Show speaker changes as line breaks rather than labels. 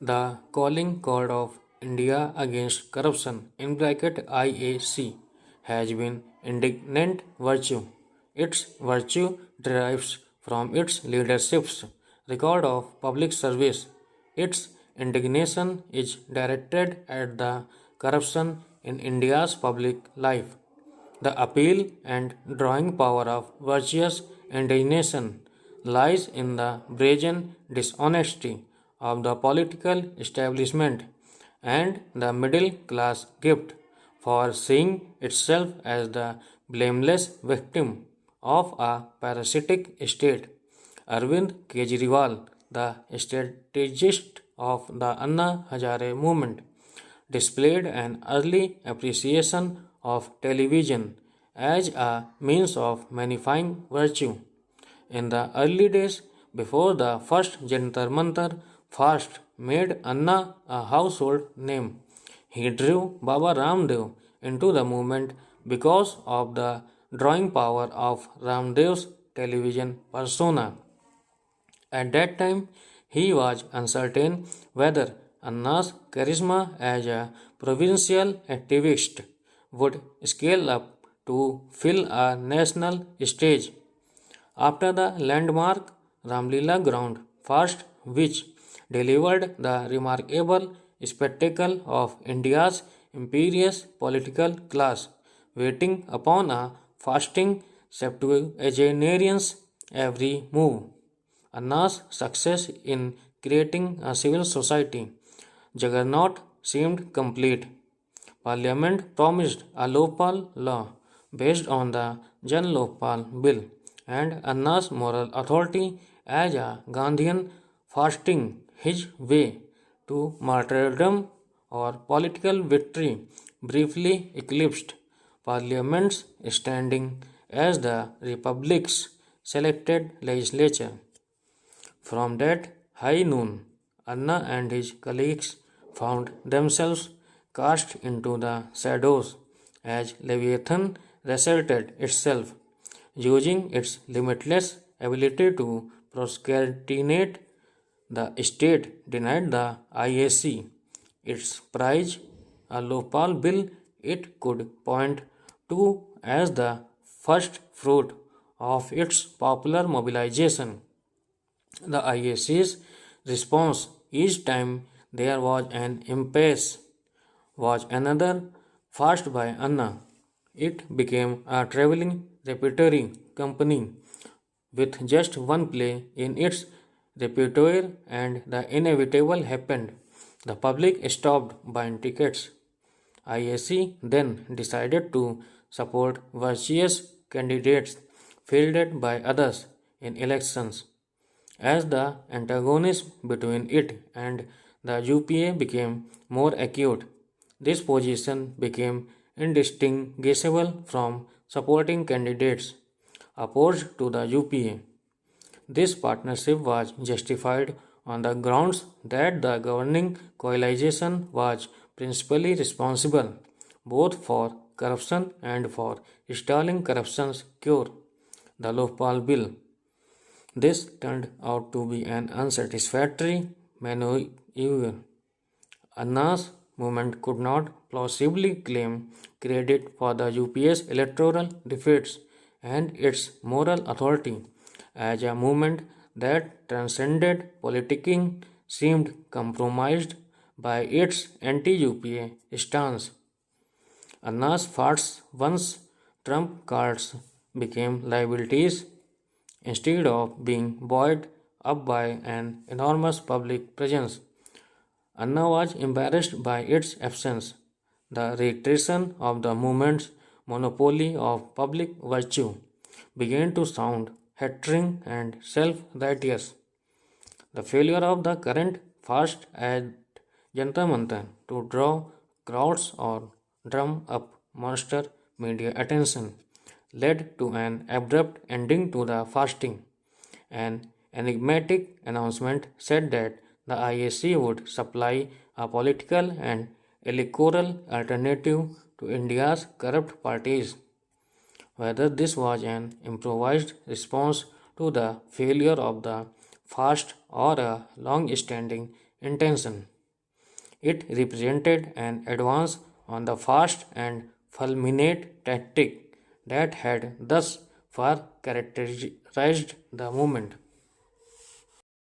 The Calling Card of India Against Corruption (IAC) has been indignant virtue. Its virtue derives from its leadership's record of public service. Its indignation is directed at the corruption in India's public life. The appeal and drawing power of virtuous indignation lies in the brazen dishonesty of the political establishment and the middle class gift for seeing itself as the blameless victim of a parasitic state. Arvind Kejriwal, the strategist of the Anna Hazare movement, displayed an early appreciation of television as a means of magnifying virtue. In the early days, before the first Jantar Mantar fast made Anna a household name, he drew Baba Ramdev into the movement because of the drawing power of Ramdev's television persona. At that time, he was uncertain whether Anna's charisma as a provincial activist would scale up to fill a national stage. After the landmark Ramlila ground fast, which delivered the remarkable spectacle of India's imperious political class waiting upon a fasting septuagenarian's every move. Anna's success in creating a civil society juggernaut seemed complete. Parliament promised a Lokpal law based on the Jan Lokpal bill and Anna's moral authority as a Gandhian fasting his way to martyrdom or political victory briefly eclipsed Parliament's standing as the Republic's selected legislature. From that high noon, Anna and his colleagues found themselves cast into the shadows as Leviathan reasserted itself, using its limitless ability to procrastinate. The state denied the IAC its prize, a Lopal bill it could point to as the first fruit of its popular mobilization. The IAC's response each time there was an impasse was another fast by Anna. It became a traveling repertory company with just one play in its repertoire, and the inevitable happened. The public stopped buying tickets. IAC then decided to support virtuous candidates fielded by others in elections. As the antagonism between it and the UPA became more acute, this position became indistinguishable from supporting candidates opposed to the UPA. This partnership was justified on the grounds that the governing coalition was principally responsible both for corruption and for stalling corruption's cure, the Lokpal Bill. This turned out to be an unsatisfactory maneuver. Anna's movement could not plausibly claim credit for the UPA's electoral defeats and its moral authority. As a movement that transcended politicking seemed compromised by its anti-UPA stance. Anna's farts once trump cards became liabilities instead of being buoyed up by an enormous public presence. Anna was embarrassed by its absence. The reiteration of the movement's monopoly of public virtue began to sound hattering and self-righteous. The failure of the current fast at Jantar Mantar to draw crowds or drum up monster media attention led to an abrupt ending to the fasting. An enigmatic announcement said that the IAC would supply a political and electoral alternative to India's corrupt parties. Whether this was an improvised response to the failure of the fast or a long standing intention. It represented an advance on the fast and fulminate tactic that had thus far characterized the movement.